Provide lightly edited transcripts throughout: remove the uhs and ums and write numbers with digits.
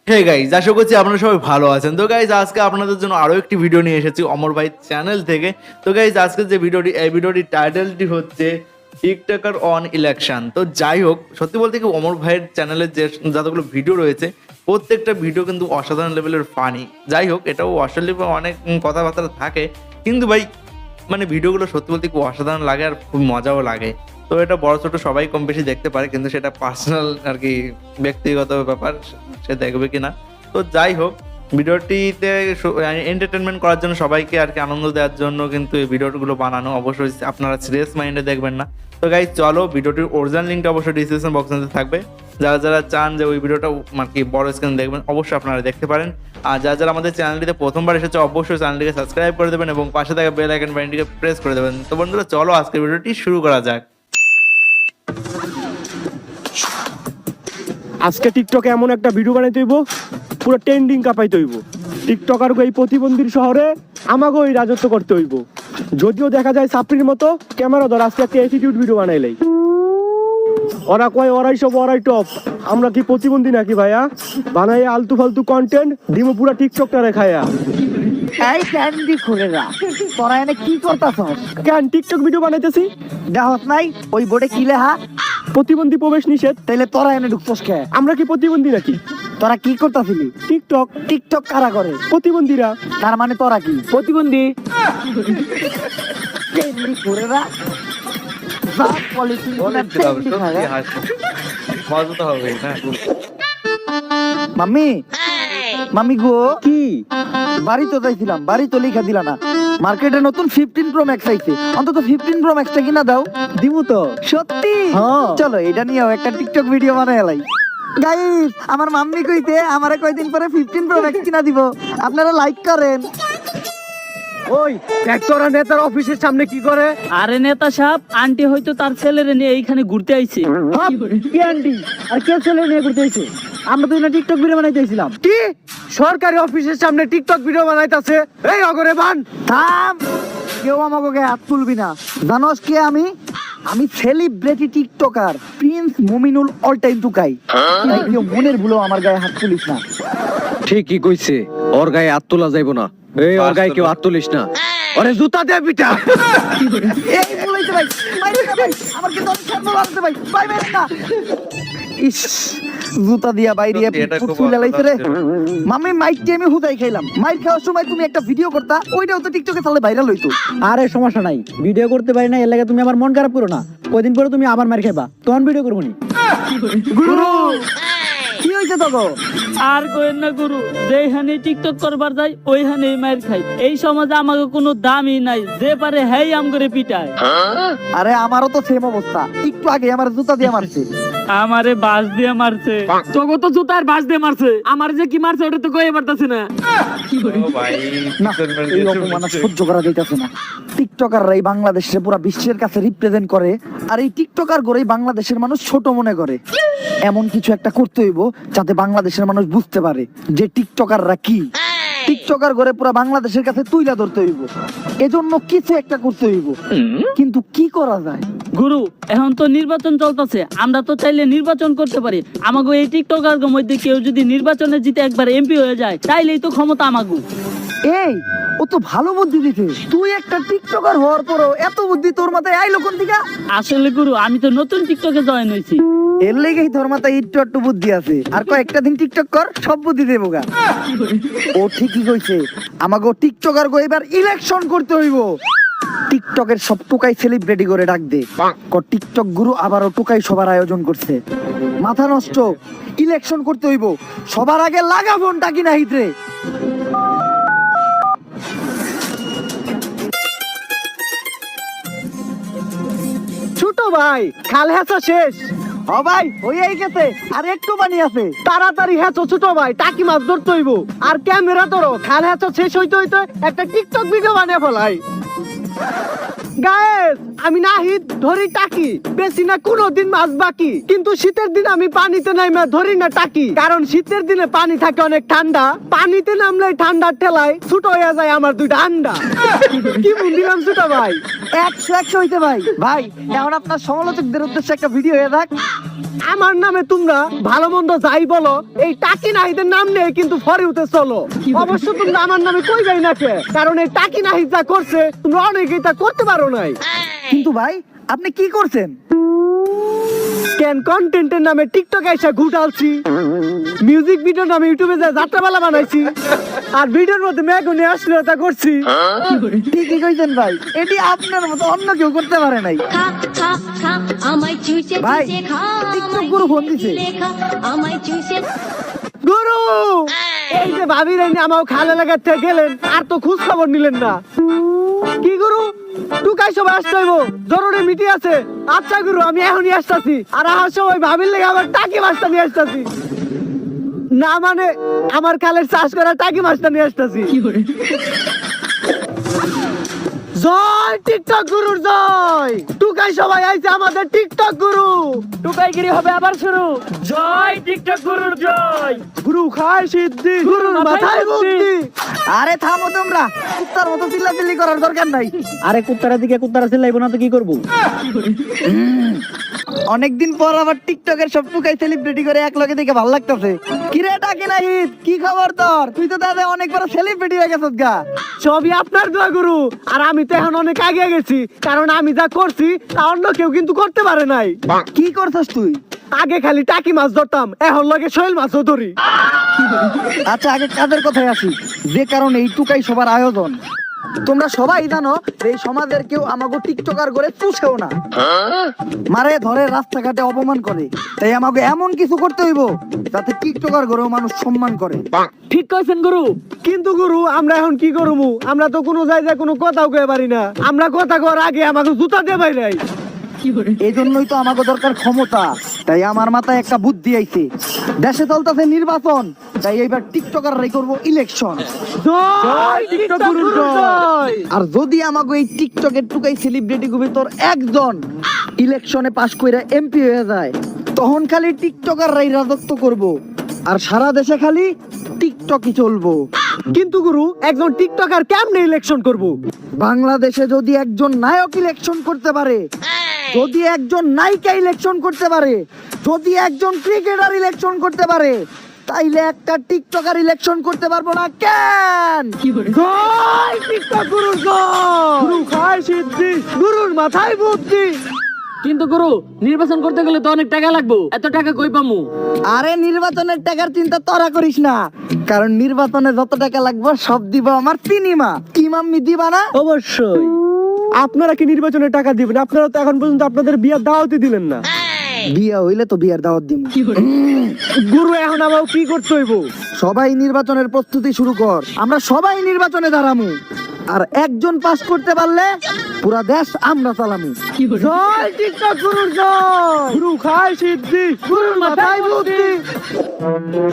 Hey guys, আশা করছি আপনারা সবাই ভালো আছেন। তো গাইজ আজকে আপনাদের জন্য আরও একটি ভিডিও নিয়ে এসেছি অমর ভাই চ্যানেল থেকে। তো গাইজ আজকে যে ভিডিওটি, এই ভিডিওটির টাইটেলটি হচ্ছে টিকটকার অন ইলেকশন। তো যাই হোক, সত্যি বলতে কি অমর ভাইয়ের চ্যানেলের যে যতগুলো ভিডিও রয়েছে প্রত্যেকটা ভিডিও কিন্তু অসাধারণ লেভেলের ফানি। যাই হোক, এটাও অশ্লীল অনেক কথাবার্তা থাকে, কিন্তু ভাই মানে ভিডিওগুলো সত্যি বলতে খুব অসাধারণ লাগে আর খুব মজাও লাগে। তো এটা বড় ছোট সবাই কম বেশি দেখতে পারে, কিন্তু সেটা পার্সোনাল আর কি, ব্যক্তিগত ব্যাপার, সে দেখবে কিনা। তো যাই হোক, ভিডিওটিতে এন্টারটেনমেন্ট করার জন্য, সবাইকে আর কি আনন্দ দেওয়ার জন্য কিন্তু এই ভিডিওগুলো বানানো। অবশ্যই আপনারা সিরিয়াস মাইন্ডে দেখবেন না। তো গাইজ চলো, ভিডিওটির অরিজিনাল লিঙ্কটা অবশ্যই ডিসক্রিপশন বক্সে থাকবে। যারা যারা চান যে ওই ভিডিওটা মানে কি বড় স্ক্রিন দেখবেন, অবশ্যই আপনারা দেখতে পারেন। আর যারা যারা আমাদের চ্যানেলটিতে প্রথমবার এসেছে, অবশ্যই চ্যানেলটিকে সাবস্ক্রাইব করে দেবেন এবং পাশে থাকা বেল আইকন বাটনটিকে প্রেস করে দেবেন। তো বন্ধুরা চলো, আজকের ভিডিওটি শুরু করা যাক। আজকে টিকটকে এমন একটা ভিডিও বানাইতে হইব, পুরো ট্রেন্ডিং কাপাইতে হইব। টিকটকার এই প্রতিবন্ধীর শহরে আমাকেও এই রাজত্ব করতে হইব। যদিও দেখা যায় সাপ্রির মতো ক্যামেরা ধর, আজকে একটা অ্যাটিটিউড ভিডিও বানাইলেই ওরা কয় ওরাই টপ। আমরা কি প্রতিবন্ধী নাকি ভাইয়া? বানাই আলতু ফালতু কন্টেন্ট দিমু পুরা টিকটকটা রেখায়া। এই ক্যান্ডি খুলে যা, তোরা এনে কি করতাছস? কেন টিকটক ভিডিও বানাইতেছি? দেহত নাই ওই বোর্ডে কি লেখা? প্রতিবন্ধী প্রবেশ নিষেধ। তাইলে তোরা এনে ঢুকছস কে? আমরা কি প্রতিবন্ধী নাকি? তোরা কি করতাছিলি? টিকটক। টিকটক কারা করে? প্রতিবন্ধীরা। তার মানে তোরা কি প্রতিবন্ধী। ক্যান্ডি খুলে যা। বাপ পলিটিক্স না ক্যান্ডি খাবে। মজা তো হবে না? মাম্মি মাম্মি গো, কি বাড়ি তো যাইছিলাম, বাড়ি তো লিখা দিলা না। মার্কেটে নতুন 15 প্রো ম্যাক্স আইছে, অন্তত 15 প্রো ম্যাক্সটা কিনা দাও। দিমু তো। সত্যি? হ্যাঁ। চলো এটা নিয়েও একটা টিকটক ভিডিও বানাই এলাই। গাইস, আমার মাম্মি কইতে আমারে কয়দিন পরে 15 প্রো ম্যাক্স কিনা দিব, আপনারা লাইক করেন। ওই ট্রাক্টরা নেতার অফিসের সামনে কি করে? আরে নেতা সাহেব, আন্টি হয়তো তার ছেলেরে নিয়ে এইখানে ঘুরতে আইছে। কি আন্টি আর কে ছেলে নিয়ে ঘুরতে আইছে? আমরা তো না টিকটক ভিডিও বানাইতেছিলাম। কি সরকারি অফিসের সামনে টিকটক ভিডিও বানাইতাছে? এই অগরে বান থাম, কেউ আমাকে গায়ে হাত তুলবি না। জানোস কে আমি? আমি celebrity TikToker Prince Mominul all time Tukai. তাই কেউ মনের ভুলো আমার গায়ে হাত তুলিস না। ঠিকই কইছে, ওর গায়ে হাত তোলা যাইব না। এই ওর গায়ে কেউ হাত তুলিস না, ওরে জুতা দে পিটা। এই বলাইতে ভাই, মাইরে না ভাই, আমার কি দরকার শার্ট বলাতে ভাই, ভাই মেরে না। ইস, জুতা দিয়া বাইরে এটা খুব ফুলে লাইছে রে। মামি মাইকটি আমি হুদাই খাইলাম। মাইর খাওয়ার সময় তুমি একটা ভিডিও করতা, ওইটাও তো টিকটকে তাহলে ভাইরাল হইতো। আরে সমস্যা নাই, ভিডিও করতে পারি না এর লাগে তুমি আমার মন খারাপ করো না। কয়দিন পরে তুমি আবার মার খাইবা, তখন ভিডিও করবো নি। গুরু কি হইছে তোগো? আর কইেন না গুরু, যেইখানে টিকটক করবার যাই ওইখানে মার খাই। এই সমাজে আমাকে কোনো দামই নাই, যে পারে হেই আম করে পিটায়। আরে আমারও তো সেম অবস্থা, একটু আগে আমার জুতা দিয়ে মারছে। আমারে বাস দিয়ে মারছে। তোগো তো জুতার বাস দিয়ে মারছে, আমার যে কি মারছে ওটা তো কইতে পারতাছি না। ও ভাই, না, এই অপমান আর সহ্য করা যাইতাছে না। টিকটকাররা এই বাংলাদেশে পুরো বিশ্বের কাছে রিপ্রেজেন্ট করে, আর এই টিকটকার গড়েই বাংলাদেশের মানুষ ছোট মনে করে। এমন কিছু একটা করতে হইব যাতে বাংলাদেশের মানুষ বুঝতে পারে যে টিকটকাররা কি। টিকটকার গড়ে পুরো বাংলাদেশের কাছে তুইলা ধরতে হইব, এজন্য কিছু একটা করতে হইব। কিন্তু কি করা যায়? গুরু, এখন তো নির্বাচন চলতেছে, আমরা তো চাইলে নির্বাচন করতে পারি। আমাগো এই টিকটকার মধ্যে কেউ যদি নির্বাচনে জিতে একবার এমপি হয়ে যায়, তাইলেই তো ক্ষমতা আমাগো। এই, ও তো ভালো বুদ্ধি দিতে। তুই একটা টিকটকার হওয়ার পরও এত বুদ্ধি তোর মাথায় আইলো কোন দিকে? আসলে গুরু, আমি তো নতুন টিকটকে জয়েন হয়েছি। এর লেগেই তোর মাথায় একটু একটু বুদ্ধি আছে। আর কয়েকটা দিন টিকটক কর, সব বুদ্ধি দেবো গা। ও ঠিকই কইছে, আমাকে টিকটকার গো এবার ইলেকশন করতে হইব। টিকটকের সব টোকাই সেলিব্রিটি করে ডাক দে। টিকটক গুরু আবারও টোকাই সবার আয়োজন করছে। মাথা নষ্ট, ইলেকশন করতে হইব। সবার আগে লাগা ফোনটা কিনা হিতরে। ছোট ভাই, খাল হেঁচা শেষ। ও ভাই, হইয়াই গেছে, আর একটু পানি আছে। তাড়াতাড়ি হেঁচো ছোট ভাই, টাকি মাছ ধরতে হইব। আর ক্যামেরা ধরো, খাল হেঁচা শেষ হইতে হইতে একটা টিকটক ভিডিও বানিয়ে ফেলাই। গায়েস, আমি নাহিদ ধরি টাকি, বেশি না কোনোদিন মাছ বাকি। কিন্তু শীতের দিন আমি পানিতে নাইমা ধরি না টাকি, কারণ শীতের দিনে পানি থাকে অনেক ঠান্ডা। পানিতে নামলে ঠান্ডার ঠেলায় ছোট হয়ে যায় আমার দুইটা আন্ডা। কি মন দিলাম ছোট ভাই? 100 হইতে ভাই। ভাই, এখন আপনার সমালোচকদের উদ্দেশ্যে একটা ভিডিও হয়ে থাক। আমার নামে তোমরা ভালো মন্দ যাই বলো, এই টাকি নাহিদের নাম নিয়ে কিন্তু ফরে উঠে চলো। অবশ্য তোমরা আমার নামে কই যাই না কে, কারণ এই টাকি নাহিদ যা করছে তোমরা অনেকেই তা করতে পারো নাই। কিন্তু ভাই আপনি কি করছেন? কেন কন্টেন্টের নামে টিকটক এসে ঘুটালছি, মিউজিক ভিডিওর নামে ইউটিউবে যা যাত্রাপালা বানাইছি, আর ভিডিওর মধ্যে মেঘনে অশ্লীলতা করছি। ঠিকই কইছেন ভাই, এটি আপনার মতো অন্য কেউ করতে পারে নাই। খা খা খা আমায় চুষে ভাই, চুষে খা টিকটক গুরু ফোন দিছে। আমায় চুষে গুরু, এই যে ভাবির এনে আমার খালে লাগাতে গেলেন, আর তো খোঁজ খবর নিলেন না। কি গুরু, টুকাই সব আসতে হইব, জরুরি মিটিং আছে। আচ্ছা গুরু, আমি এখনই আসতেছি। আর আসার সময় ভাবির লেগে আমার টাকি মাছটা নিয়ে আসতেছি। না মানে আমার খালের চাষ করা টাকি মাছটা নিয়ে আসতেছি। জয় টিকটক গুরুর জয়। টুকাই সবাই আইছে আমাদের টিকটক গুরু। টুকাইগিরি হবে আবার শুরু। জয় টিকটক গুরুর জয়। গুরু খায় সিদ্ধি, গুরুর মাথায় বুদ্ধি। আরে থামো তোমরা, কুত্তার মতো চিল্লাচিল্লি করার দরকার নাই। আরে কুত্তারা দিকে কুত্তারা চিল্লাইবো না তো কি করবো? অনেকদিন পর আবার টিকটকের সব টুকাই সেলিব্রিটি করে এক লগে দেখে ভালো লাগতেছে। কিরে টাকি নাহিদ, কি খবর তোর? তুই তো দাদা অনেক বড় সেলিব্রিটি হয়ে গেছিস গা। সবই আপনার দোয়া গুরু। আর আমি তো এখন অনেক আগে গেছি, কারণ আমি যা করছি তা অন্য কেউ কিন্তু করতে পারে নাই। কি করছস তুই? আগে খালি টাকি মাছ ধরতাম, এখন লগে শৈল মাছও ধরি। আচ্ছা আগে কাজের কথায় আসি, যে কারণে এই টুকাই সবার আয়োজন। তোমরা সবাই জানো যে এই সমাজের কেউ আমাকে টিকটকার করে চুষেও না, মারে ধরে রাস্তাঘাটে অপমান করে। তাই আমাকে এমন কিছু করতে হইব যাতে টিকটকার করেও মানুষ সম্মান করে। ঠিক কইছেন গুরু। কিন্তু গুরু, আমরা এখন কি করবো? আমরা তো কোনো জায়গায় কোনো কথাও কয়ে পারি না। আমরা কথা কর আগে আমাকে জুতা দিয়ে পাই নাই। এই জন্যই তো আমাকে দরকার ক্ষমতা। তাই আমার মাথায় একটা বুদ্ধি আইছে। দেশে চলতেছে নির্বাচন, তাই এইবার টিকটকাররাই করব ইলেকশন। জয় টিকটক গুরুর জয়। আর যদি আমাকে এই টিকটকের টুকাই সেলিব্রিটি গুবি তোর একজন ইলেকশনে পাশ কইরা এমপি হয়ে যায়, তখন খালি টিকটকাররাই রাজত্ব করব, আর সারা দেশে খালি টিকটকই চলবো। কিন্তু গুরু, একজন টিকটকার কেমনে ইলেকশন করব? বাংলাদেশে যদি একজন নায়ক ইলেকশন করতে পারে, যদি একজন নায়িকা ইলেকশন করতে পারে, যদি একজন ক্রিকেটার ইলেকশন করতে পারে, তাইলে একটা টিকটকার ইলেকশন করতে পারবো না কেন? জয় টিকটক গুরুর জয়। গুরু খায় সিদ্ধি, গুরুর মাথায় বুদ্ধি। কিন্তু গুরু, নির্বাচন করতে গেলে তো অনেক টাকা লাগবে, এত টাকা কই পামু? আরে নির্বাচনের টাকার চিন্তা তোরা করিস না, কারণ নির্বাচনে যত টাকা লাগবে সব দিব আমার সিনেমা। কি মাম্মি দিবা না? অবশ্যই। আপনারা কি নির্বাচনের টাকা দিবেন? আপনারা তো এখন পর্যন্ত আপনাদের বিয়ার দাওয়াতই দিলেন না। বিয়া হইলে তো বিয়ার দাওয়াত দিব। গুরু, এখন আবার কি করতে হইব? সবাই নির্বাচনের প্রস্তুতি শুরু কর, আমরা সবাই নির্বাচনে দাঁড়ামু। আর একজন পাস করতে পারলে পুরা দেশ আমরা চালামু। জয় টিকটক গুরুর জয়। গুরু খায় সিদ্ধি, গুরুর মাথায় বুদ্ধি।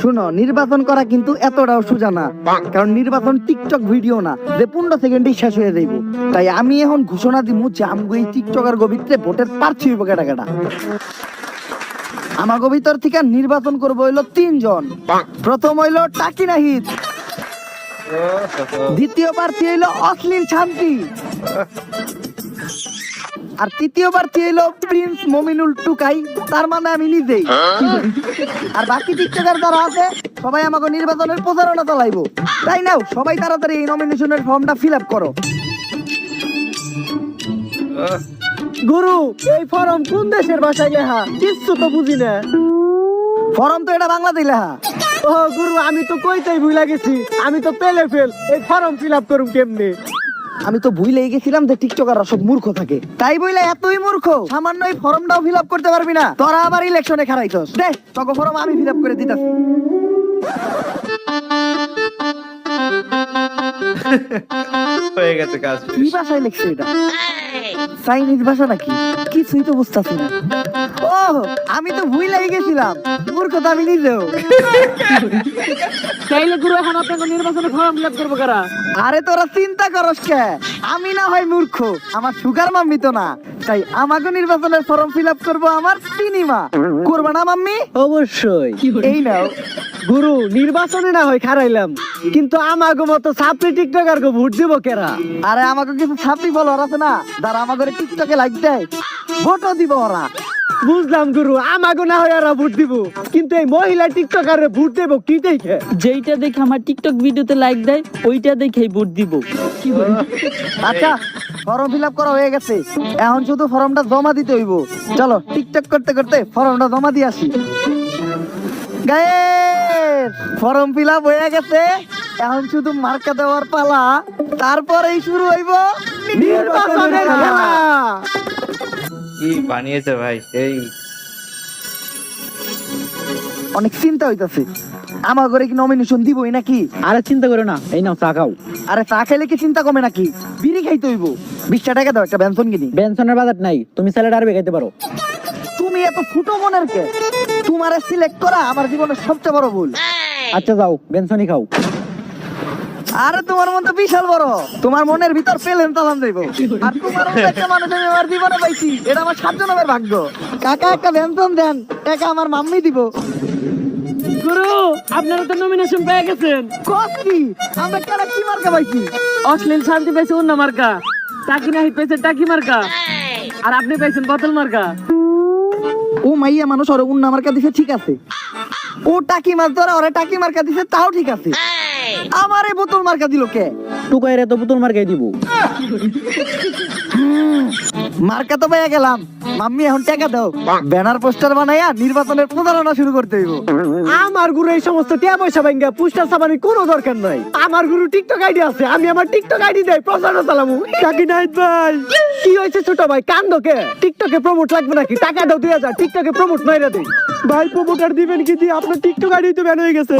শুনো, নির্বাচন করা কিন্তু এতটাও সোজা না, কারণ নির্বাচন টিকটক ভিডিও না যে 15 সেকেন্ডেই শেষ হয়ে যাইব। তাই আমি এখন ঘোষণা দিমু যে আমগো এই টিকটকার গবিত্রে ভোটের প্রার্থী হইব কেটা কেটা। আমাগো ভিতর থেকে নির্বাচন করবো হইলো 3 জন। প্রথম হইলো টাকি নাহিদ, দ্বিতীয় প্রার্থী হইলো অশ্লীল শান্তি, আর তৃতীয় প্রার্থী হইলো প্রিন্স মমিনুল টুকাই, তার মানে আমি নিজেই। আর বাকি টিকটকার যারা আছে সবাই আমাকে নির্বাচনের প্রচারণা চালাইবো। তাই নাও সবাই তাড়াতাড়ি এই নমিনেশনের ফর্মটা ফিল আপ করো। গুরু, এই ফর্ম কোন দেশের ভাষায় লেখা? কিচ্ছু তো বুঝি না। ফর্ম তো এটা বাংলাতেই লেখা। ও গুরু, আমি তো কইতেই ভুলে গেছি। আমি তো পেলে ফেল, এই ফর্ম ফিল আপ করুম কেমনে? আমি তো ভুলেই গেছিলাম যে টিকটকাররা সব মূর্খ থাকে। তাই বইলে এতই মূর্খ সামান্য এই ফর্মটাও ফিল আপ করতে পারবি না? তোরা আবার ইলেকশনে খারাইছস। দে তোকে ফর্ম আমি ফিল আপ করে দিতাছি। হয়ে গেছে কাজ। কি ভাষায় লিখছে এটা? চাইনিজ ভাষা নাকি? কিছুই তো বুঝতাছি না। ও, আমি তো ভুলেই গেছিলাম, মূর্খ তো আমি নিজেও। তাইলে গুরু, এখন আপনাকে নির্বাচনে ফর্ম ফিল আপ করবো কারা? আরে তোরা চিন্তা করস কে? আমি না হয় মূর্খ, আমার সুগার মাম্মি তো না। তাই আমাকে নির্বাচনের ফর্ম ফিল আপ করবো আমার সিনেমা। করবা না মাম্মি? অবশ্যই। এই নাও। গুরু, নির্বাচনে না হয় খারাইলাম, কিন্তু আমাগো মতো ছাত্রী টিকটকার গো ভোট দিব কেরা? আরে আমাকে কিছু ছাত্রী বলার আছে না, যারা আমাদের টিকটকে লাইক দেয়, ভোটও দিব ওরা। বুঝলাম গুরু, আমাগো না হয় আর ভোট দিব, কিন্তু এই মহিলা টিকটকারে ভোট দেবো কি দেখে? যেইটা দেখে আমার টিকটক ভিডিওতে লাইক দেয় ওইটা দেখেই ভোট দিব। আচ্ছা, ফর্ম ফিল আপ করা হয়ে গেছে, এখন শুধু ফর্মটা জমা দিতে হইব। চলো টিকটক করতে করতে ফর্মটা জমা দিয়ে আসি। গায়েস, ফর্ম ফিল আপ হয়ে গেছে, এখন শুধু মার্কা দেওয়ার পালা, তারপরেই শুরু হইব নির্বাচনের খেলা। কি বানিয়েছে ভাই এই অনেক চিন্তা হইতাছে, আমার ঘরে কি নমিনেশন দিবই নাকি? আরে চিন্তা করো না, এই নাও চা খাও। আরে চা খাইলে কি চিন্তা কমে নাকি? বিড়ি খাইতে হইব। 20 টাকা দাও, একটা বেনসন কিনি। বেনসনের বাজার নাই, তুমি স্যালাড আরবে খাইতে পারো। তুমি এত ফুটো মনের কে? তোমারে সিলেক্ট করা আমার জীবনের সবচেয়ে বড় ভুল। আচ্ছা যাও, বেনসনই খাও। আরে তোমার মন তো বিশাল বড়, তোমার মনের ভিতর পেলেন তালাম যাইব। আর তোমার মতো একটা মানুষ আমি আমার জীবনে পাইছি, এটা আমার 7 জন্মের ভাগ্য। কাকা একটা বেনসন দেন, টাকা আমার মাম্মি দিব। গুরু, আপনারা তো নমিনেশন পেয়ে গেছেন। কসি আমরা কারা কি মার্কা পাইছি? অশ্লীল শান্তি পেয়েছে অন্য মার্কা, টাকি নাহি পেয়েছে টাকি মার্কা, আর আপনি পেয়েছেন বোতল মার্কা। ও মাইয়া মানুষ ওরে উন্না মার্কা দিছে, ঠিক আছে। ও টাকি মাছ ধরে ওরে টাকি মার্কা দিছে, তাও ঠিক আছে। আমারে বোতল মার্কা দিল কে? টুকাইরে তো পুতুল মার্কাই দিব। মার্কা তো পেয়ে গেলাম, মাম্মি এখন টাকা দাও, ব্যানার পোস্টার বানাইয়া নির্বাচনের প্রচারণা শুরু করতে হইব। আমার গুরু এই সমস্ত টিয়া পয়সা ভাঙ্গা পুস্টার সাবানির কোনো দরকার নাই। আমার গুরু টিকটক আইডি আছে, আমি আমার টিকটক আইডি দেই প্রচারণা চালামু। কাকি নাইত ভাই, কি হয়েছে ছোট ভাই, কান্দো কে? টিকটকে প্রমোট লাগবে নাকি? টাকা দাও 2000, টিকটকে প্রমোট মাইরা দেই। ভাই প্রমোটার দিবেন কি? দিয়ে আপনার টিকটক আইডি তো ব্যান হয়ে গেছে।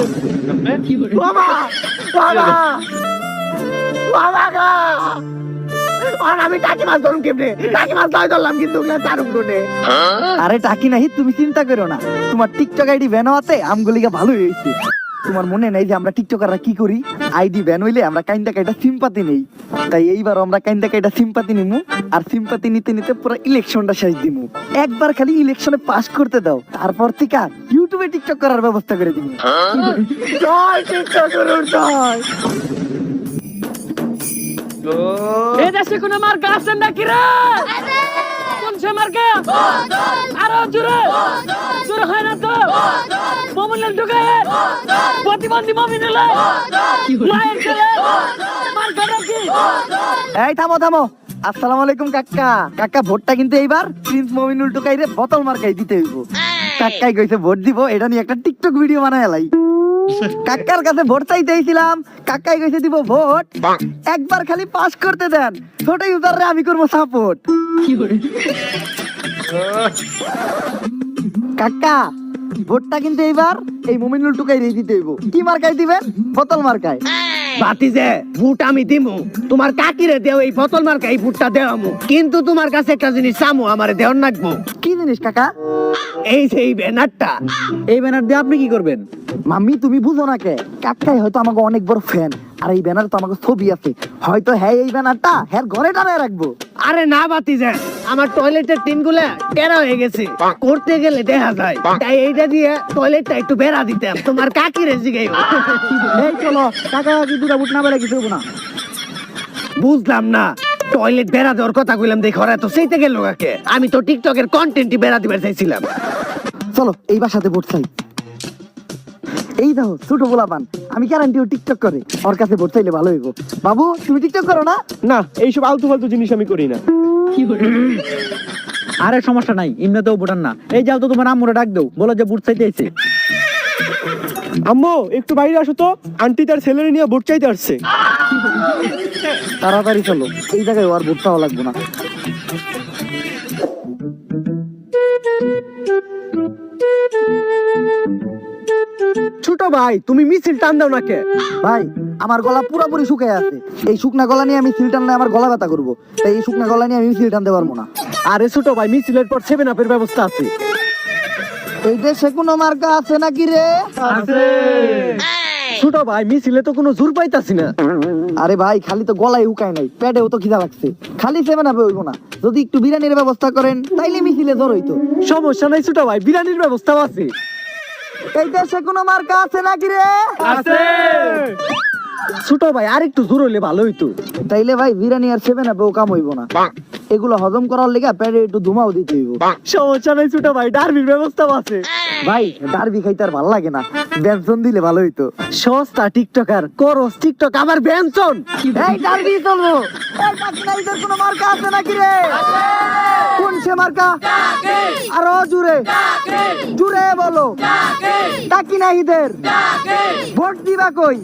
বাবা বাবা বাবা গো! আর আমি টাকি মাছ ধরুম কেমনে? টাকি মাছ দাই ধরলাম, কিন্তু তারুম কোনে। আরে টাকি নাহি, তুমি চিন্তা করো না, তোমার টিকটক আইডি ব্যান হওয়াতে আমগুলিকা ভালো হয়েছে। তোমার মনে নাই যে আমরা টিকটকাররা কি করি? আইডি ব্যান হইলে আমরা কাইন্দা কাইটা সিম্পাতি নেই। তাই এইবার আমরা কাইন্দা কাইটা সিম্পাতি নিমু, আর সিম্পাতি নিতে নিতে পুরো ইলেকশনটা শেষ দিমু। একবার খালি ইলেকশনে পাস করতে দাও, তারপর থেকে ইউটিউবে টিকটক করার ব্যবস্থা করে দিমু। জয় টিকটক গুরুর জয়। এই দেশে কোনো মার্কা আছেন নাকি রে? কোন সে মার্কা? আরো জোরে জোরে হয় না তো? মমিনুল ঢুকায়, প্রতিবন্ধী মমিনুল, মায়ের ছেলে, মার্কা নাকি? এই থামো থামো, আসসালামু আলাইকুম কাকা। কাকা ভোটটা কিন্তু এইবার প্রিন্স মমিনুল টুকাইরে বোতল মার্কাই দিতে হইব। কাকাই কইছে ভোট দিব, এটা নিয়ে একটা টিকটক ভিডিও বানায় লাই। কাকার কাছে ভোট চাইতেইছিলাম, কাকাই কইছে দিব ভোট, একবার খালি পাস করতে দেন, ছোট ইউজাররে আমি করব সাপোর্ট। কাকা ভোটটা কিন্তু এইবার এই মমিনুল টুকাইরে দিতে হইব। কি মার্কাই দিবেন? বোতল মার্কায়। বাতিজে ভোট আমি দিমু, তোমার কাকিরে দেও এই বোতল মার্কা এই ভোটটা দেওয়ামু, কিন্তু তোমার কাছে একটা জিনিস চামু, আমারে দেওয়ার নাকবো। কি জিনিস কাকা? এই যে এই ব্যানারটা। এই ব্যানার দিয়ে আপনি কি করবেন? মাম্মি তুমি বুঝো না কে? কাকাই হয়তো আমাকে অনেক বড় ফ্যান, আর এই ব্যানার তো আমাকে ছবি আছে, হয়তো হ্যাঁ এই ব্যানারটা হ্যাঁ ঘরে টানায় রাখবো। আরে না বাতিজে, আমার টয়লেটের টিনগুলা টেরা হয়ে গেছে, করতে গেলে দেখা যায়, তাই এইটা দিয়ে টয়লেটটা একটু বেড়া দিতাম, তোমার কাকিরে জিগাইব। এই চলো, টাকা কি দুটা বুট না বেলা কিছু হবো না। বুঝলাম না, টয়লেট বেড়া দেওয়ার কথা কইলাম দেখো, ওরা তো সেইতে গেল কাকে। আমি তো টিকটকের কন্টেন্টই বেড়া দিবার চাইছিলাম। চলো এই বাসাতে ভোট চাই। এই দেখো ছোট পোলাপান, আমি গ্যারান্টি ও টিকটক করে, ওর কাছে ভোট চাইলে ভালো হইব। বাবু তুমি টিকটক করো না? না, এইসব আলতু ফালতু জিনিস আমি করি না। আরে সমস্যা নাই, এমনিতেও বুটান না। এই যাও তো তোমার আম্মুরে ডাক দাও, বলো যে বুট চাইতে আইছে। আম্মু একটু বাইরে আসো তো, আন্টি তার ছেলেরে নিয়ে ভোট চাইতে আসছে। তাড়াতাড়ি চলো, এই জায়গায় আর ভোট চাওয়া লাগবে না। ছোট ভাই তুমি মিছিল টান দাও না কে? ভাই আমার গলা পুরোপুরি শুকায় আছে, এই শুকনা গলা নিয়ে আমি সিল টানলে আমার গলা ব্যথা করবো, তাই এই শুকনা গলা নিয়ে আমি সিল টানতে পারবো না। আরে ছোট ভাই, মিছিলের পর 7 আপের ব্যবস্থা আছে। এই দেশে কোনো মার্কা আছে নাকি রে? ছোট ভাই মিছিলে তো কোনো জোর পাইতাছি না। আরে ভাই খালি তো গলায় উকায় নাই, পেটেও তো খিদা লাগছে, খালি 7 আপে হইব না, যদি একটু বিরিয়ানির ব্যবস্থা করেন তাইলে মিছিলে জ্বর হইতো। সমস্যা নাই ছোট ভাই, বিরিয়ানির ব্যবস্থাও আছে। এই দেশে কোনো মার্কা আছে নাকি রে? আছে। ছোট ভাই আর একটু জোর হইলে ভালো হইতো। তাইলে ভাই বিরিয়ানি আর 7 আপেও কাম হইব না, এগুলো হজম করার লেগে পেটে একটু ধুমাও দিতে হইব। সমস্যা নাই ছোট ভাই, ডারবির ব্যবস্থা আছে। ভাই ডারবি খাইতে আর ভালো লাগে না, বেনসন দিলে ভালো হইতো। সস্তা টিকটকার করস টিকটক আবার বেনসন। এই ডারবি চলবো। এই পাকিস্তানিদের কোনো মার্কা আছে নাকি রে? কোন সে মার্কা? আরো জুড়ে জুড়ে বলো। টাকি নাহিদের ভোট দিবা কই?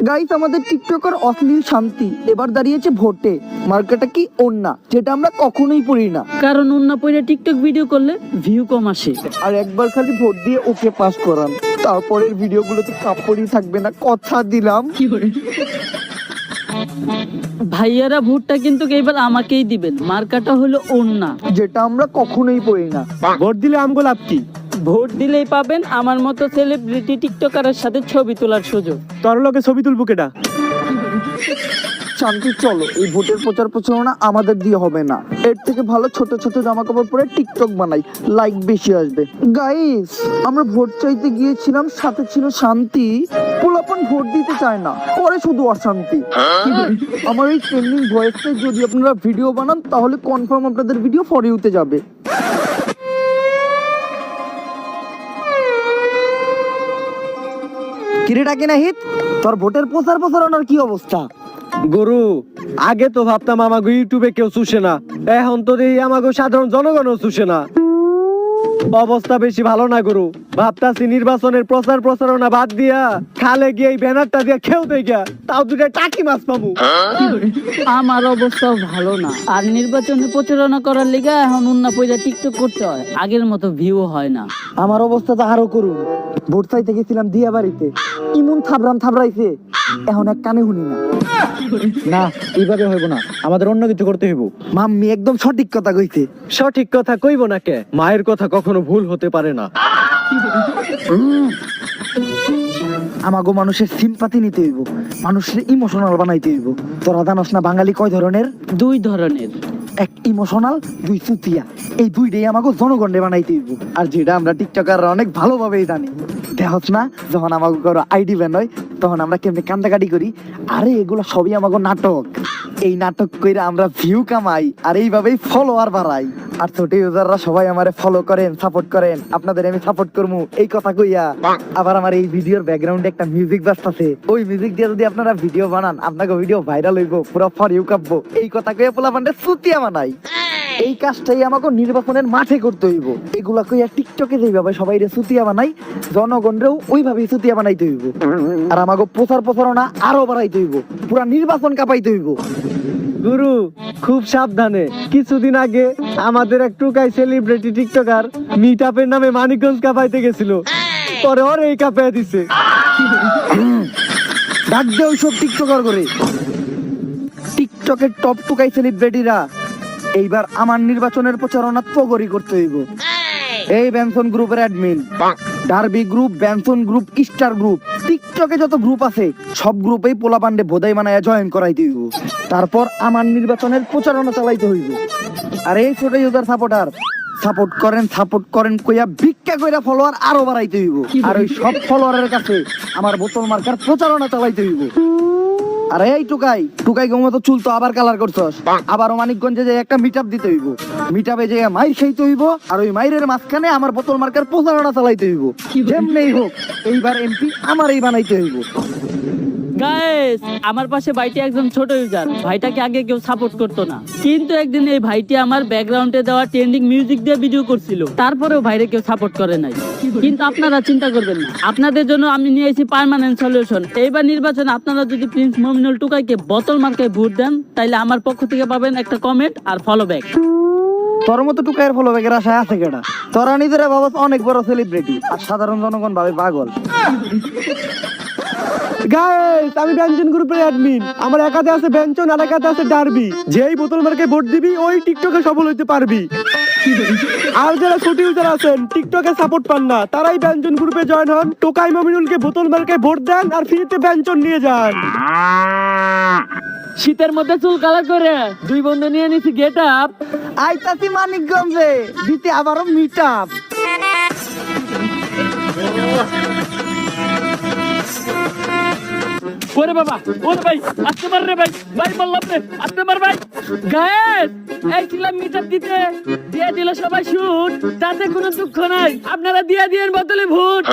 গাইস, আমাদের টিকটকার অশ্লীল শান্তি এবার দাঁড়িয়েছে ভোটে। মার্কাটা কি? ওন্না, যেটা আমরা কখনোই পড়ি না। কারণ অন্য পরে টিকটক ভিডিও করলে ভিউ কম আসে। আর একবার খালি ভোট দিয়ে ওকে পাস করান, তারপরের ভিডিওগুলোতে কাপড়ই থাকবে না, কথা দিলাম। ভাইয়ারা ভোটটা কিন্তু এবার আমাকেই দিবেন, মার্কাটা হলো ওন্না। যেটা আমরা কখনোই পড়ি না। ভোট দিলে আমগো লাভ কি? ভোট দিলেই পাবেন আমার মতো সেলিব্রিটি টিকটকারের সাথে ছবি তোলার সুযোগ। তোর লগে ছবি তুলবো কেডা? শান্তি চলো, এই ভোটের প্রচার প্রচারণা আমাদের দিয়ে হবে না। এর থেকে ভালো ছোট ছোট জামা কাপড় পরে টিকটক বানাই, লাইক বেশি আসবে। গাইস, আমরা ভোট চাইতে গিয়েছিলাম, সাথে ছিল শান্তি। পোলাপন ভোট দিতে চায় না, করে শুধু অশান্তি। আমার এই ট্রেন্ডিং ভয়েসে যদি আপনারা ভিডিও বানান, তাহলে কনফার্ম আপনাদের ভিডিও ফর ইউতে যাবে। কিরেটা কিনা হিত, তোর ভোটের প্রচার প্রচারণার কি অবস্থা? গরু, আগে তো ভাবতাম আমাগো ইউটিউবে কেউ চুষে না, এখন তো দেখি আমাগো সাধারণ জনগণও চুষে না। অবস্থা বেশি ভালো না গরু। ভাবতাছি নির্বাচনের প্রচার প্রচারণা বাদ দিয়া খালে গিয়ে এই ব্যানারটা দিয়া খেউ দেখা, তাও দুটা টাকি মাছ পাবো। আমার অবস্থাও ভালো না, আর নির্বাচনে প্রচারণা করার লিগা এখন উন্না পয়সা টিকটক করতে হয়, আগের মতো ভিউ হয় না। আমার অবস্থা তো আরো করুন। ভোট চাইতে গেছিলাম দিয়া বাড়িতে, ইমন থাবড়াইছে, এখন এক কানে শুনি না। না, এইভাবে হইব না, আমাদের অন্য কিছু করতে হইব। মাম্মি একদম সঠিক কথা কইছে। সঠিক কথা কইব না কে? মায়ের কথা কখনো ভুল হতে পারে না। আমাগো মানুষের সিম্পাথি নিতে হইব, মানুষের ইমোশনাল বানাইতে হইব। তোরা জানোস না বাঙালি কয় ধরনের? 2 ধরনের, এক ইমোশনাল, 2 চুতিয়া। এই দুইটাই আমাকে জনগণে বানাইতে হইব। আর যেটা আমরা টিকটকাররা অনেক ভালোভাবেই জানি। দেখছ না, যখন আমাকে কারো আইডি ব্যান হয়, তখন আমরা কেমনি কান্দাকাটি করি। আরে এগুলো সবই আমাকে নাটক। এই নাটক কইরা আমরা ভিউ কামাই, আর এইভাবেই ফলোয়ার বাড়াই। আর ছোট ইউজাররা সবাই আমারে ফলো করেন, সাপোর্ট করেন। আপনাদের আমি সাপোর্ট করবো এই কথা কইয়া আবার আমার এই ভিডিওর ব্যাকগ্রাউন্ডে একটা মিউজিক বাজতাছে। ওই মিউজিক দিয়ে যদি আপনারা ভিডিও বানান, আপনাকে ভিডিও ভাইরাল হইব, পুরো ফর ইউ কাঁপবো। এই কথা কইয়া পোলা পান্ডে সুতিয়া বানাই। এই কাজটাই আমাকে নির্বাচনের মাঠে করতে হইব। এগুলা কইয়া টিকটকে যেভাবে সবাই সুতিয়া বানাই, জনগণরেও ওইভাবেই সুতিয়া বানাইতে হইব। আর আমাকে প্রচার প্রচারণা আরো বাড়াইতে হইব, পুরা নির্বাচন কাঁপাইতে হইব। গুরু, খুব সাবধানে। কিছুদিন আগে আমাদের এক টুকাই সেলিব্রিটি টিকটকার মিট আপের নামে মানিকগঞ্জ কাঁপাইতে গেছিল, পরে ওর এই কাঁপাইয়া দিছে। ডাক দে ওইসব টিকটকার করে। টিকটকের টপ টুকাই সেলিব্রিটিরা এইবার আমার নির্বাচনের প্রচারণা তগরি করতে হইব। এই বেনসন গ্রুপের admin, derby group, Benson group, star group, টিকটকে যত গ্রুপ আছে সব গ্রুপেই পোলা পান্ডে বোধাই বানায় জয়েন করাইতে হইব। তারপর আমার নির্বাচনের প্রচারণা চালাইতে হইব। আর এই ছোট ইউজার সাপোর্ট করেন কইয়া ভিক্ষা কইরা ফলোয়ার আরো বাড়াইতে হইব। আর ওই সব ফলোয়ারের কাছে আমার বোতল মার্কার প্রচারণা চালাইতে হইব। আরে এই টুকাই গো তো চুল তো আবার কালার করছস। আবারও মানিকগঞ্জে যে একটা মিটআপ দিতে হইব। মিটআপে যে মাইর খাইতে হইব, আর ওই মাইরের মাঝখানে আমার বোতল মার্কার প্রচারণা চালাইতে হইব। যেমনেই হোক এইবার এমপি আমারই বানাইতে হইব। গাইস, আমার পাশে ভাইটি একজন ছোট ইউজার। ভাইটাকে আগে কেউ সাপোর্ট করতো না, কিন্তু একদিন এই ভাইটি আমার ব্যাকগ্রাউন্ডে দেওয়া ট্রেন্ডিং মিউজিক দিয়ে ভিডিও করছিল, তারপরেও ভাইরে কেউ সাপোর্ট করে নাই। কিন্তু আপনারা চিন্তা করবেন না, আপনাদের জন্য আমি নিয়ে এসেছি পার্মানেন্ট সলিউশন। এইবার নির্বাচনে আপনারা যদি প্রিন্স মমিনুল টুকাইকে বোতল মার্কায় ভোট দেন, তাইলে আমার পক্ষ থেকে পাবেন একটা কমেন্ট আর ফলো ব্যাক। তোর মতো টুকাইয়ের ফলো ব্যাগের আশায় আছে কেডা? তোরা নিজেরা ভাবস অনেক বড় সেলিব্রিটি, আর সাধারণ জনগণ ভাবে পাগল। গাইস, আমি ব্যঞ্জন গ্রুপের অ্যাডমিন। আমার একাতে আছে ব্যঞ্জন, আর একাতে আছে ডারবি। যেই বোতল মার্কে ভোট দিবি, ওই টিকটকে সফল হইতে পারবি। আর যারা ছোট ইউজার আছেন, টিকটকে সাপোর্ট পান না, তারাই ব্যঞ্জন গ্রুপে জয়েন হন। টোকাই মমিনুলকে বোতল মার্কে ভোট দেন, আর ফ্রিতে ব্যঞ্জন নিয়ে যান। শীতের মধ্যে চুল কালার করে 2 বন্ধু নিয়ে নিছি গেট আপ। আইতাছি মানিকগঞ্জে দিতে আবারও মিটআপ। ওরে বাবা, ওরে ভাই, আসতে পার রে ভাই, ভাই বললাম রে, আসতে পার ভাই। গায়েস, এই ছিলাম মিটার দিতে, দিয়ে দিল সবাই শুট, তাতে কোনো দুঃখ নাই, আপনারা দিয়ে দিয়েন বোতলে ভোট।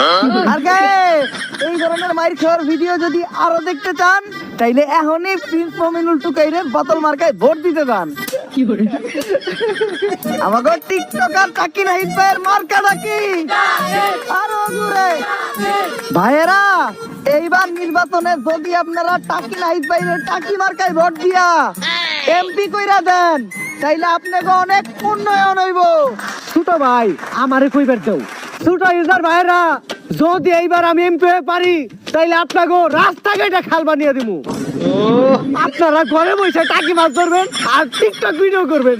আর গাইস, এই ধরনের মাইর খাওয়ার ভিডিও যদি আরো দেখতে চান তাইলে এখনই প্রিন্স মমিনুল টুকাইরে বোতল মার্কায় ভোট দিতে যান। আমাকে টিকটকার টাকি নাহিদ ভাইয়ের মার্কা ডাকি আরো জোরে। ভাইয়েরা, এইবার নির্বাচনে যদি আপনারা টাকি নাহিদ ভাইয়ের টাকি মার্কায় ভোট দিয়া এমপি কইরা দেন তাইলে আপনাকে অনেক উন্নয়ন হইব। ছোট ভাই আমারে কইবার দাও, ছোট ইউজার ভাইরা, যদি এইবার আমি এমপি হয়ে পারি তাইলে আপনাকে রাস্তাঘাটে খাল বানিয়ে দিমু। আপনারা ঘরে বসে টাকি মাছ ধরবেন আর টিকটক ভিডিও করবেন।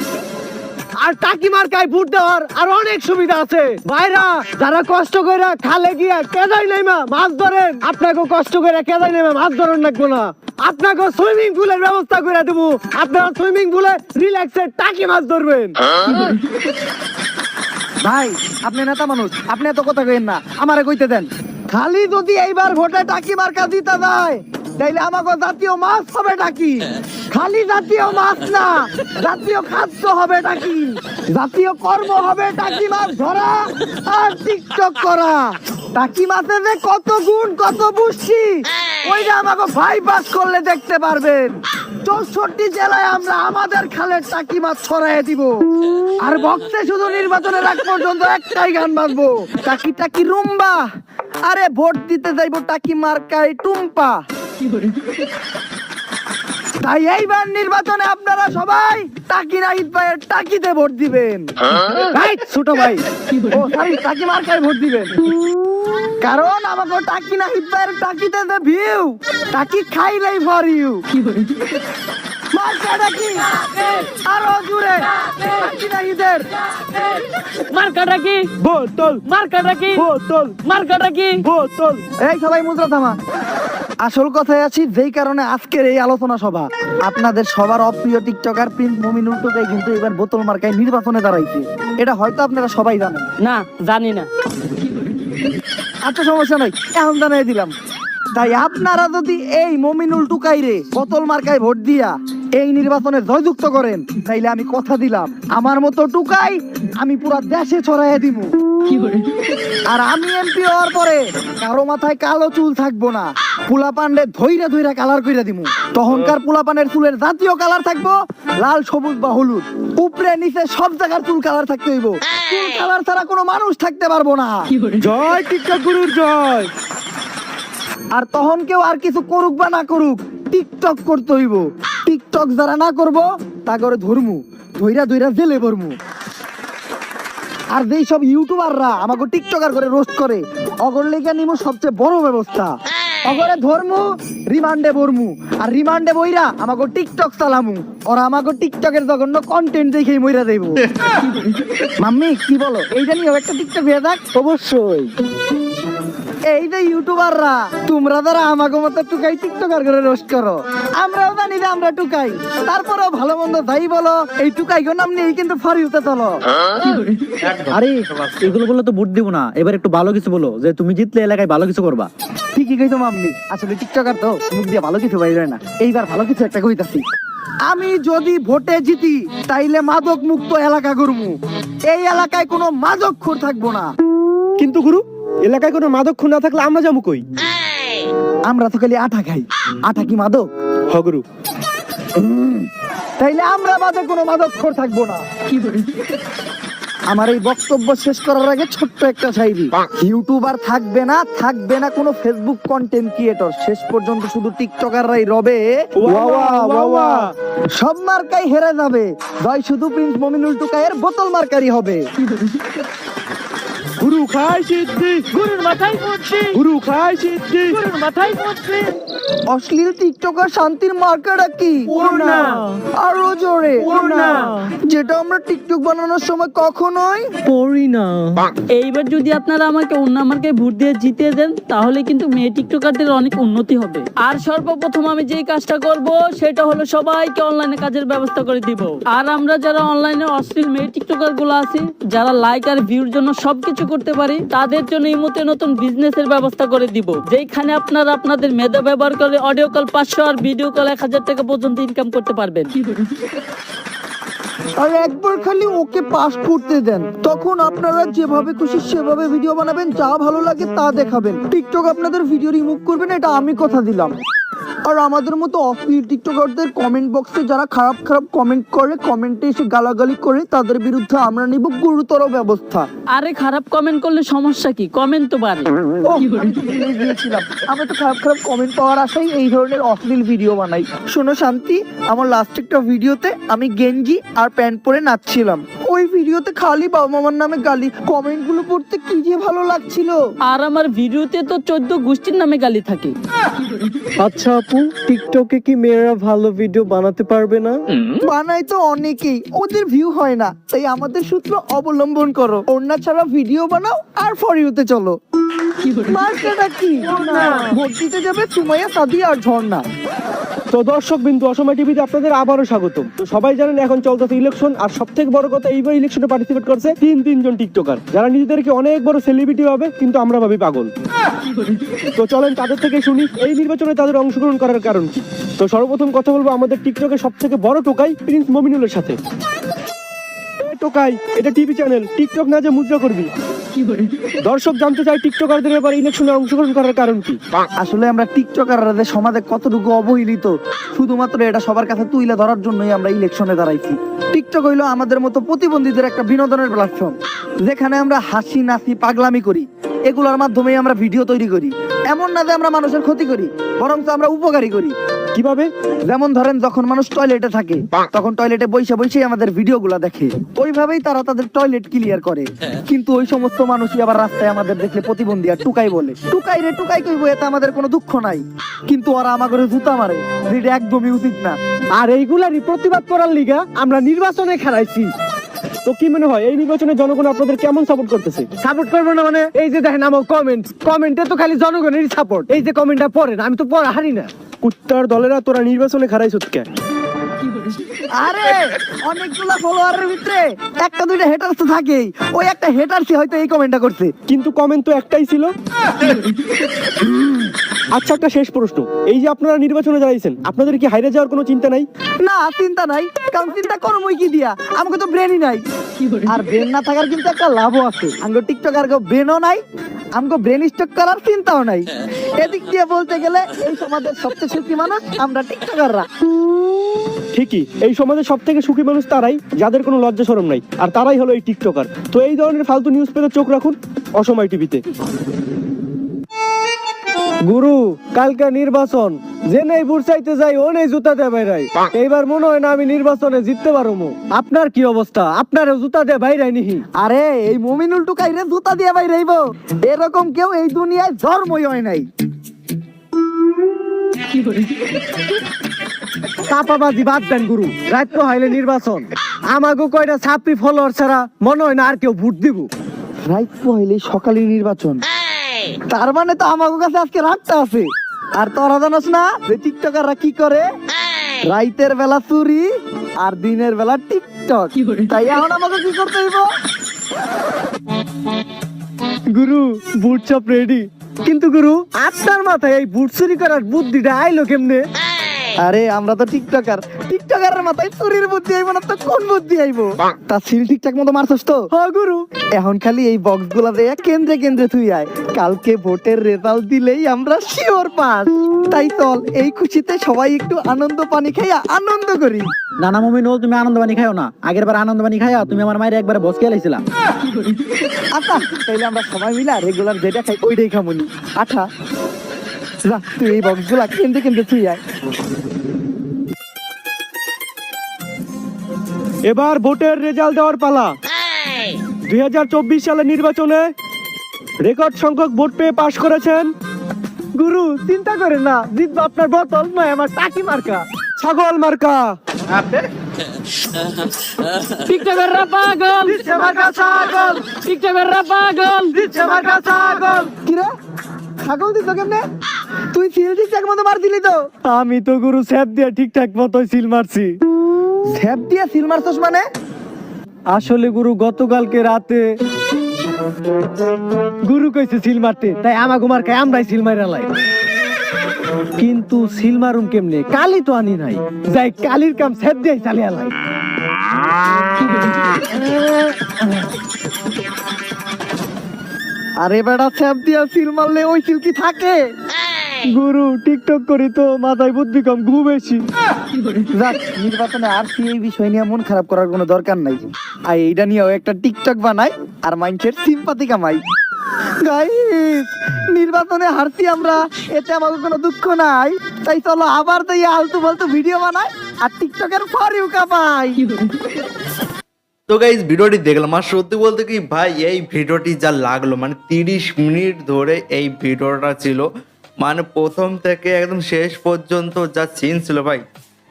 আর টাকি মার্কায় ভোট দেওয়ার আর অনেক সুবিধা আছে। ভাইরা, যারা কষ্ট করে খালে গিয়া কেদাই নাইমা মাছ ধরেন, আপনাকে কষ্ট করে কেদাই নাইমা মাছ ধরেন লাগবো না, আপনাকে সুইমিং পুলের ব্যবস্থা করে দেবো। আপনারা সুইমিং পুলে রিল্যাক্সে টাকি মাছ ধরবেন। ভাই, আপনি নেতা মানুষ, আপনি এত কথা কইেন না, আমারে কইতে দেন। খালি যদি এইবার ভোটে টাকি মার্কা দিতে যায় তাইলে আমাকে জাতীয় মাছ হবে টাকি। খালি জাতীয় মাছ না, জাতীয় খাদ্য হবে টাকি, জাতীয় কর্ম হবে টাকি মাছ ধরা আর টিকটক করা। টাকি মাছের যে কত গুণ কত পুষ্টি ওইটা আমাকে ভাই পাস করলে দেখতে পারবেন। 64 জেলায় আমরা আমাদের খালের টাকি মাছ ছড়াই দিব। আর বক্সে শুধু নির্বাচনের আগ পর্যন্ত একটাই গান বাজবো, টাকি টাকি রুম্বা। আরে ভোট দিতে যাইবো টাকি মার্কায় টুম্পা। তাই এইবার নির্বাচনে আপনারা সবাই টাকি নাহিদ ভাইয়ের টাকিতে ভোট দিবেন। ভাই, ছোট ভাই, ও সরি, টাকি মার্কায় ভোট দিবেন। কারণ আমাকে টাকি নাহিদ ভাইয়ের টাকিতে যে ভিউ, টাকি খাইলেই ফর ইউ। মার্কা টাকি আরো জুড়ে, টাকি নাহিদের মার্কাটা কি? বোতল, মার্কাটা কি? বোতল, মার্কাটা কি? বোতল। এই সবাই মুদ্রা থামা। আসল কথায় আছি, যেই কারণে আজকের এই আলোচনা সভা। আপনাদের সবার অপ্রিয় টিকটকার প্রিন্স মমিনুল টুকাই কিন্তু এবার বোতল মার্কায় নির্বাচনে দাঁড়াইছে। এটা হয়তো আপনারা সবাই জানেন। না, জানি না। আচ্ছা, সমস্যা নাই, এখন জানাই দিলাম। তাই আপনারা যদি এই মমিনুল টুকাইরে বোতল মার্কায় ভোট দিয়া এই নির্বাচনে জয়যুক্ত করেন তাইলে আমি কথা দিলাম, আমার মতো টুকাই আমি পুরা দেশে ছড়াইয়া দিব। আর আমি এমপি হওয়ার পরে কারো মাথায় কালো চুল থাকবো না, পোলা পান্ডে ধইরা ধইরা কালার কইরা দিমু। তখনকার পোলা পানের চুলের জাতীয় কালার থাকবো লাল, সবুজ বা হলুদ। উপরে নিচে সব জায়গার চুল কালার থাকতে হইব। চুল কালার ছাড়া কোনো মানুষ থাকতে পারবো না। জয় টিকটক গুরুর জয়। আর তখন কেউ আর কিছু করুক বা না করুক, টিকটক করতে হইব। টিকটক যারা না করবো তা করে ধরমু, ধইরা ধইরা জেলে ভরমু। আর যেই সব ইউটিউবাররা আমাকে টিকটকার করে রোস্ট করে, অগর লেগে নিমু সবচেয়ে বড় ব্যবস্থা। অগরে ধরমু, রিমান্ডে বরমু, আর রিমান্ডে বইরা আমাকে টিকটক চালামু। ওরা আমাকে টিকটকের জঘন্য কন্টেন্ট দেখেই মইরা দেব। মাম্মি, কি বলো, এইটা নিয়ে একটা টিকটক হয়ে যাক? অবশ্যই। এই যে ইউটিউবাররা, তোমরা যারা আমাকে মতো টুকাই টিকটকার করে রোস্ট করো, আমরাও জানি যে আমরা টুকাই, তারপরেও ভালো মন্দ যাই বলো, এই টুকাই গো নাম নিয়েই কিন্তু ফরিউতে চলো। আরে এগুলো বললে তো ভোট দিব না, এবার একটু ভালো কিছু বলো, যে তুমি জিতলে এলাকায় ভালো কিছু করবা। ঠিকই কইতো মাম্মি, আসলে টিকটকার তো মুখ দিয়ে ভালো কিছু বাইরে না। এইবার ভালো কিছু একটা কইতাছি, আমি যদি ভোটে জিতি তাইলে মাদক মুক্ত এলাকা করবো। এই এলাকায় কোনো মাদকখোর থাকবো না। কিন্তু গুরু, এলাকায় কোনো মাদক খুন না থাকলে আমরা যাবো কই? আমরা তো খালি আটা খাই, আটা কি মাদক? হ গুরু। তাইলে আমরা বাদে কোনো মাদকখোর থাকবো না। আমার এই বক্তব্য শেষ করার আগে ছোট্ট একটা শায়রি। ইউটিউবার থাকবে না, থাকবে না কোনো ফেসবুক কন্টেন্ট ক্রিয়েটর, শেষ পর্যন্ত শুধু টিকটকাররাই রবে। সব মার্কাই হেরে যাবে, জয় শুধু প্রিন্স মমিনুল টুকাইয়ের বোতল মার্কারি হবে। গুরু খাই সিদ্ধি, গুরুর মাথায় পড়ছি, গুরু খাই সিদ্ধি। গুরুর মাথায় পড়ছি। অশ্লীল টিকটকার শান্তির মার্কাটা কি? করোনা। আরো জোরে। করোনা। যেটা আমরা টিকটক বানানোর সময় কখনোই পড়ি না। এইবার যদি আপনারা আমাকে অন্য আমাকে ভোট দিয়ে জিতে দেন তাহলে কিন্তু মেয়ে টিকটকারদের অনেক উন্নতি হবে। আর সর্বপ্রথম আমি যেই কাজটা করব সেটা হলো সবাইকে অনলাইনে কাজের ব্যবস্থা করে দিব। আর আমরা যারা অনলাইনে অশ্লীল মেয়ে টিকটকার গুলো আছি, যারা লাইক আর ভিউর জন্য সবকিছু করতে করতে পারি, তাদের জন্য ইমোতে নতুন বিজনেসের ব্যবস্থা করে দিব, যেখানে আপনারা আপনাদের মেধা ব্যবহার করে অডিও কল 500 আর ভিডিও কল 1000 টাকা পর্যন্ত ইনকাম করতে পারবেন। আর একবার খালি ওকে পাস করতে দেন, তখন আপনারা যেভাবে খুশি সেভাবে ভিডিও বানাবেন, যা ভালো লাগে তা দেখাবেন। টিকটক আপনাদের ভিডিও রিমুভ করবেন, এটা আমি কথা দিলাম। আর আমাদের মতো অশ্লীল টিকটকারদের কমেন্ট বক্সে যারা খারাপ খারাপ কমেন্ট করে, কমেন্টে এসে গালাগালি করে, তাদের বিরুদ্ধে আমরা নিব গুরুতর ব্যবস্থা। আরে খারাপ কমেন্ট করলে সমস্যা কি? কমেন্ট তো বাড়ে। ও, আমি তো ভুলেই গিয়েছিলাম, আমি তো খারাপ খারাপ কমেন্ট পাওয়ার আশায় এই ধরনের অশ্লীল ভিডিও বানাই। শোনো শান্তি, আমার লাস্ট একটা ভিডিওতে আমি গেঞ্জি আর প্যান্ট পরে নাচছিলাম। ওই ভিডিওতে খালি বাবা মামার নামে গালি, কমেন্টগুলো পড়তে কি যে ভালো লাগছিল। আর আমার ভিডিওতে তো 14 গোষ্ঠীর নামে গালি থাকে। আচ্ছা আপু, টিকটকে কি মেয়েরা ভালো ভিডিও বানাতে পারবে না? বানাই তো অনেকেই, ওদের ভিউ হয় না, তাই আমাদের সূত্র অবলম্বন করো। অন্য ছাড়া ভিডিও বানাও আর ফর ইউতে চলো। মার্কেটটা কি? ভোট দিতে যাবে সুমাইয়া, সাদিয়া আর ঝর্ণা। তো দর্শক বিন্দু, অসময় টিভিতে আপনাদের আবারও স্বাগতম। তো সবাই জানেন এখন চলতেছে ইলেকশন, আর সব থেকে বড় কথা এইবার ইলেকশনে পার্টিসিপেট করছে তিনজন টিকটকার, যারা নিজেদেরকে অনেক বড় সেলিব্রিটি ভাবে, কিন্তু আমরা ভাবি পাগল। তো চলেন তাদের থেকে শুনি এই নির্বাচনে তাদের অংশগ্রহণ করার কারণ কি। তো সর্বপ্রথম কথা বলবো আমাদের টিকটকের সব থেকে বড় টোকাই প্রিন্স মমিনুলের সাথে। টোকাই, এটা টিভি চ্যানেল, টিকটক না যে মুদ্রা করবি। দর্শক জানতে চাই টিকটকারদের ব্যাপারে ইলেকশনে অংশগ্রহণ করার কারণ কি। আসলে আমরা টিকটকাররা সমাজে কতটুকু অবহেলিত, শুধুমাত্র এটা সবার কাছে তুলে ধরার জন্যই আমরা ইলেকশনে দাঁড়াইছি। টিকটক হইলো আমাদের মতো প্রতিবন্ধীদের একটা বিনোদনের প্ল্যাটফর্ম, যেখানে আমরা হাসি নাচি পাগলামি করি। এগুলোর মাধ্যমে আমরা ভিডিও তৈরি করি। এমন না যে আমরা মানুষের ক্ষতি করি, বরং আমরা উপকারী করি। কিভাবে? যেমন ধরেন, যখন মানুষ টয়লেটে থাকে, তখন টয়লেটে বসে বসে আমাদের ভিডিওগুলো দেখে, ওইভাবেই তারা তাদের টয়লেট ক্লিয়ার করে। কিন্তু ওই সমস্ত মানুষই আবার রাস্তায় আমাদের দেখলে প্রতিবন্ধী আর টুকাই বলে। টুকাই রে টুকাই কইব, এতে আমাদের কোনো দুঃখ নাই, কিন্তু ওরা আমাদের জুতা মারে, যেটা একদমই উচিত না। আর এইগুলারই প্রতিবাদ করার লিগা আমরা নির্বাচনে খেলাইছি। তো কি মনে হয় এই নির্বাচনে জনগণ আপনাদের কেমন সাপোর্ট করতেছে? সাপোর্ট করবো না মানে? এই যে দেখেন আমার কমেন্টে তো খালি জনগণেরই সাপোর্ট। এই যে কমেন্টটা পড়েন, আমি তো পড়া হারি না। কুত্তার দলেরা তোরা নির্বাচনে খারাইছত কে? আরে অনেকগুলা ফলোয়ারের ভিতরে একটা দুইটা হেটার্স তো থাকেই, ওই একটা হেটার্সই হয়তো এই কমেন্টটা করছে। কিন্তু কমেন্ট তো একটাই ছিল। আচ্ছা, একটা শেষ প্রশ্ন, এই যে আপনারা নির্বাচনে দাঁড়াইছেন, আপনাদের কি হাইরে যাওয়ার কোনো চিন্তা নাই? না, চিন্তা নাই, কারণ চিন্তা করবোই কি দিয়া, আমাকে তো ব্রেনই নাই। আর ব্রেন না থাকার কিন্তু একটা লাভও আছে, আমগো টিকটকার ব্রেনও নাই, আমগো ব্রেন স্টক করার চিন্তাও নাই। এদিক দিয়ে বলতে গেলে এই সমাজের সবচেয়ে সুখী মানুষ আমরা টিকটকাররা। ঠিকই, এই সমাজের সব থেকে সুখী মানুষ তারাই যাদের কোনো লজ্জা শরম নাই, আর তারাই হলো এই টিকটকার। তো এই ধরনের ফালতু নিউজ পেতে চোখ রাখুন অসময় টিভিতে। গুরু, কালকে নির্বাচন, যে নেই ভোট চাইতে যাই ও নেই জুতা দিয়ে বাইরাই। এইবার মনে হয় না আমি নির্বাচনে জিততে পারবো। আপনার কি অবস্থা? আপনার জুতা দিয়ে বাইরাই নিহি? আরে এই মমিনুল টুকাই রে জুতা দিয়ে ভাই রইব, এরকম কেউ এই দুনিয়ায় জন্মই হয় নাই। চাপাবাজি বাদ দেন গুরু, রাত তো হাইলে নির্বাচন, আমাকে কয়টা ছাপড়ি ফলোয়ার ছাড়া মনে হয় না আর কেউ ভোট দিব। রাত পহলে সকালে নির্বাচন, তার মানে তো আমাদের কাছে আজকে রাতটা আছে। আর তোরা জানোস না যে টিকটকাররা কি করে? রাইতের বেলা চুরি আর দিনের বেলা টিকটক। তাই এখন আমাকে কি করতে হইব? গুরু, বুট সব রেডি, কিন্তু গুরু আপনার মাথায় এই বুট চুরি করার বুদ্ধিটা আইলো কেমনে? আরে আমরা তো টিকটকার, টিকটকারের মাথায় চুরির বুদ্ধি আইব না তো কোন বুদ্ধি আইব? তা সিল ঠিকঠাক মতো মারছস তো? হ্যাঁ গুরু। এখন খালি এই বক্স গুলা দিয়ে কেন্দ্রে কেন্দ্রে তুই আয়, কালকে ভোটের রেজাল্ট দিলেই আমরা শিওর পাস। তাই চল এই খুশিতে সবাই একটু আনন্দ পানি খাইয়া আনন্দ করি। নানা মমিনুল, তুমি আনন্দ পানি খাও না, আগের বার আনন্দ পানি খাইয়া তুমি আমার মায়ের একবারে বসকে লাইছিলাম। আচ্ছা, তাইলে আমরা সবাই মিলা রেগুলার যেটা খাই ওইটাই খামুনি। আচ্ছা যা, তুই এই বক্স গুলা কেন্দ্রে কেন্দ্রে তুই আয়। এবার ভোটের রেজাল্ট দেওয়ার পালা। 2024 সালের নির্বাচনে রেকর্ড সংখ্যক ভোট পেয়ে পাশ করেছেন। গুরু চিন্তা করেন না, জিতবো আপনার বোতল নয়, আমার টাকি মার্কা। ছাগল মার্কা। টিকটকাররা পাগল, টিকটকাররা পাগল। কিরে ছাগল দিছ কেমনে? তুই সিল ঠিকঠাক মতো মার দিলি তো? আমি তো গুরু স্যাপ দিয়ে ঠিকঠাক মতো সিল মারছি। স্যাপ দিয়ে সিল মারছস মানে? আসলে গুরু গতকালকে রাতে গুরু কইছে সিল মারতে, তাই আমাগো মার্কায় আমরাই সিল মাইরা লাই। কিন্তু সিল মারুম কেমনে, কালি তো আনি নাই, যাই কালির কাম সেদ দিয়ে চালিয়ে লাই। আরে বেটা স্যাপ দিয়া সিল মারলে ওই সিল কি থাকে? গুরু টিকটক করি তো মাথায় বুদ্ধি কম, ঘুম বেশি। যাক, নির্বাচনে আর কি এই বিষয় নিয়ে মন খারাপ করার কোনো দরকার নাই। আর এইটা নিয়েও একটা টিকটক বানাই আর মানুষের সিম্পাতি কামাই। গাইস, নির্বাচনে হারছি আমরা, এতে আমাকে কোনো দুঃখ নাই। তাই চলো আবার তাই আলতু ফালতু ভিডিও বানাই আর টিকটকের ফর ইউ কামাই। তো গাইজ ভিডিওটি দেখলাম, আর সত্যি বলতে কি ভাই এই ভিডিওটি যা লাগলো, মানে 30 মিনিট ধরে এই ভিডিওটা ছিল, মানে প্রথম থেকে একদম শেষ পর্যন্ত যা সিন ছিল ভাই,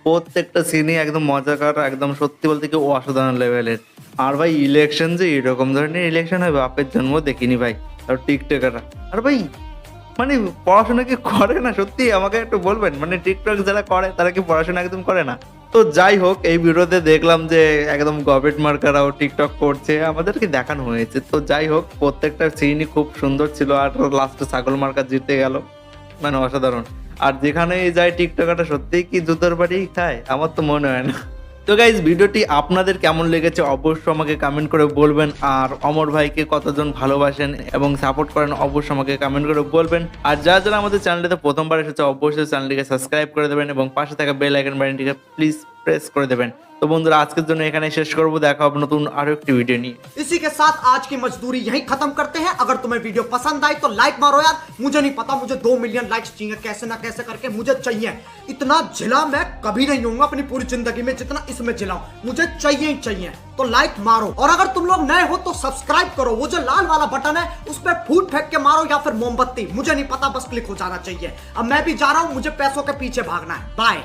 প্রত্যেকটা সিনই একদম মজাকার, একদম সত্যি বলতে কি অসাধারণ লেভেলের। আর ভাই ইলেকশন যে এরকম ধরনের ইলেকশন হয় বাপের জন্ম দেখিনি ভাই। আর টিকটকাররা, আর ভাই মানে পড়াশোনা কি করে না? সত্যি আমাকে একটু বলবেন, মানে টিকটক যারা করে তারা কি পড়াশোনা একদম করে না? তো যাই হোক, এই ভিডিওতে দেখলাম যে একদম গভর্নমেন্ট মার্কারাও টিকটক করছে, আমাদেরকে দেখানো হয়েছে। তো যাই হোক, প্রত্যেকটা সিনই খুব সুন্দর ছিল, আর লাস্টে ছাগল মার্কা জিতে গেল, মানে অসাধারণ। আর যেখানে যায় টিকটকারটা সত্যিই কি জুতোর বাড়ি খায়, আমার তো মনে হয় না। তো গাইজ ভিডিওটি আপনাদের কেমন লেগেছে অবশ্যই আমাকে কমেন্ট করে বলবেন, আর অমর ভাইকে কতজন ভালোবাসেন এবং সাপোর্ট করেন অবশ্যই আমাকে কমেন্ট করে বলবেন। আর যারা যারা আমাদের চ্যানেলটিতে প্রথমবার এসেছে অবশ্যই চ্যানেলটিকে সাবস্ক্রাইব করে দেবেন এবং পাশে থাকা বেল আইকন বাটনটিকে প্লিজ প্রেস করে দেবেন। তো বন্ধুরা, আজকের জন্য এখানে শেষ করবো, দেখা হবে নতুন আরো একটি ভিডিও নিয়ে। इसी के साथ आज की मजदूरी यहीं खत्म करते हैं। अगर तुम्हें वीडियो पसंद आई तो लाइक मारो यार, मुझे नहीं पता, मुझे 2 मिलियन लाइक्स चाहिए, कैसे ना कैसे करके मुझे चाहिए। इतना झिला मैं कभी नहीं होऊंगा अपनी पूरी जिंदगी में जितना इसमें झिलाऊं, मुझे चाहिए ही चाहिए। तो लाइक मारो, और अगर तुम लोग नए हो तो सब्सक्राइब करो, वो जो लाल वाला बटन है उस पर फूट फेंक के मारो या फिर मोमबत्ती, मुझे नहीं पता, बस क्लिक हो जाना चाहिए। अब मैं भी जा रहा हूं, मुझे पैसों के पीछे भागना है। बाय।